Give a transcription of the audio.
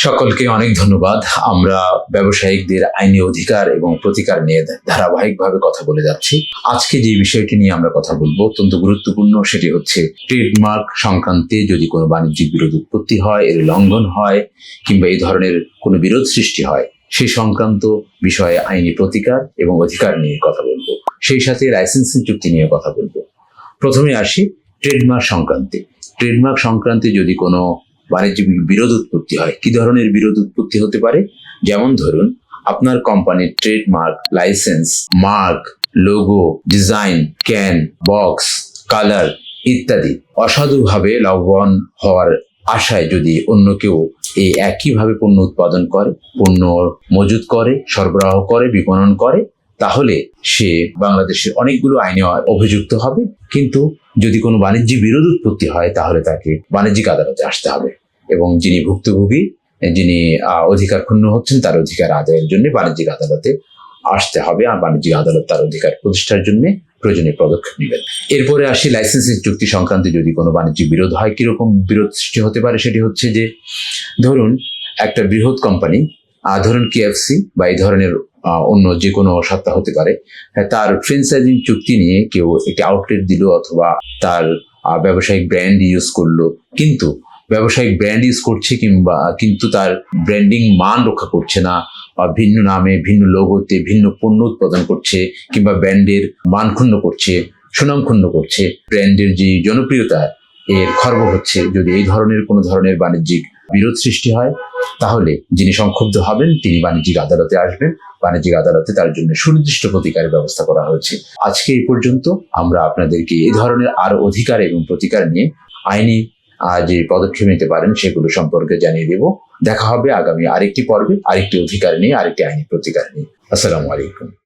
সকলকে অনেক ধন্যবাদ। আমরা ব্যবসায়িকদের আইনি অধিকার এবং প্রতিকার নিয়ে ধারাবাহিকভাবে কথা বলে যাচ্ছি। আজকে যে বিষয়টি নিয়ে আমরা কথা বলবো অত্যন্ত গুরুত্বপূর্ণ, সেটি হচ্ছে ট্রেডমার্ক সংক্রান্তে যদি কোনো বাণিজ্যিক বিরোধ উৎপত্তি হয়, এর লঙ্ঘন হয় কিংবা এই ধরনের কোনো বিরোধ সৃষ্টি হয়, সেই সংক্রান্ত বিষয়ে আইনি প্রতিকার এবং অধিকার নিয়ে কথা বলবো। সেই সাথে লাইসেন্সিং চুক্তি নিয়ে কথা বলবো। প্রথমে আসি ট্রেডমার্ক সংক্রান্তে। ট্রেডমার্ক সংক্রান্তে যদি কোনো বাণিজ্যিক বিরোধ উৎপত্তি হয়, কি ধরনের বিরোধ উৎপত্তি হতে পারে? যেমন ধরুন, আপনার কোম্পানির trademark, licence, mark, logo, design, can, box, colour ইত্যাদি অসাধুভাবে লাভবান হওয়ার আশায় যদি অন্য কেউ এই একইভাবে পণ্য উৎপাদন করে, পণ্য মজুত করে, সরবরাহ করে, বিপণন করে, তাহলে সে বাংলাদেশের অনেকগুলো আইনে অভিযুক্ত হবে। কিন্তু যদি কোনো বাণিজ্যিক বিরোধ উৎপত্তি হয়, তাহলে তাকে বাণিজ্যিক আদালতে আসতে হবে এবং যিনি ভুক্তভোগী, যিনি অধিকার ক্ষুণ্ণ হচ্ছেন, তার অধিকার আদায়ের জন্য বাণিজ্যিক আদালতে আসতে হবে, আর বাণিজ্যিক আদালত তার অধিকার প্রতিষ্ঠার জন্য প্রয়োজনীয় পদক্ষেপ নেবেন। এরপরে আসি লাইসেন্সিং চুক্তি সংক্রান্তে যদি কোনো বাণিজ্যিক বিরোধ হয়, কিরকম বিরোধ সৃষ্টি হতে পারে? সেটি হচ্ছে যে, ধরুন একটা বৃহৎ কোম্পানি, ধরুন KFC বা এই ধরনের অন্য যে কোনো সত্তা হতে পারে, তার ফ্র্যাঞ্চাইজিং চুক্তি নিয়ে কেউ একটি আউটলেট দিল অথবা তার ব্যবসায়িক ব্র্যান্ড ইউজ করলো, কিন্তু ব্যবসায়িক ব্র্যান্ড ইউজ করছে কিন্তু তার ব্র্যান্ডিং মান রক্ষা করছে না, ভিন্ন নামে, ভিন্ন লোগোতে ভিন্ন পণ্য উৎপাদন করছে, কিংবা ব্র্যান্ডের মান ক্ষুণ্ণ করছে, সুনাম ক্ষুণ্ণ করছে, ব্র্যান্ডের যে জনপ্রিয়তা এর খর্ব হচ্ছে। যদি এই ধরনের কোনো ধরনের বাণিজ্যিক বিরোধ সৃষ্টি হয়, তাহলে যিনি সংক্ষুব্ধ হবেন তিনি বাণিজ্যিক আদালতে আসবেন। বাণিজ্যিক আদালতে তার জন্য সুনির্দিষ্ট প্রতিকারের ব্যবস্থা করা হয়েছে। আজকে এই পর্যন্ত আমরা আপনাদেরকে এই ধরনের আরো অধিকার এবং প্রতিকার নিয়ে আইনি যে পদক্ষেপ নিতে পারেন সেগুলো সম্পর্কে জানিয়ে দেব। দেখা হবে আগামী আরেকটি পর্বে, আরেকটি অধিকার নিয়ে, আরেকটি আইনি প্রতিকার নিয়ে। আসসালামু আলাইকুম।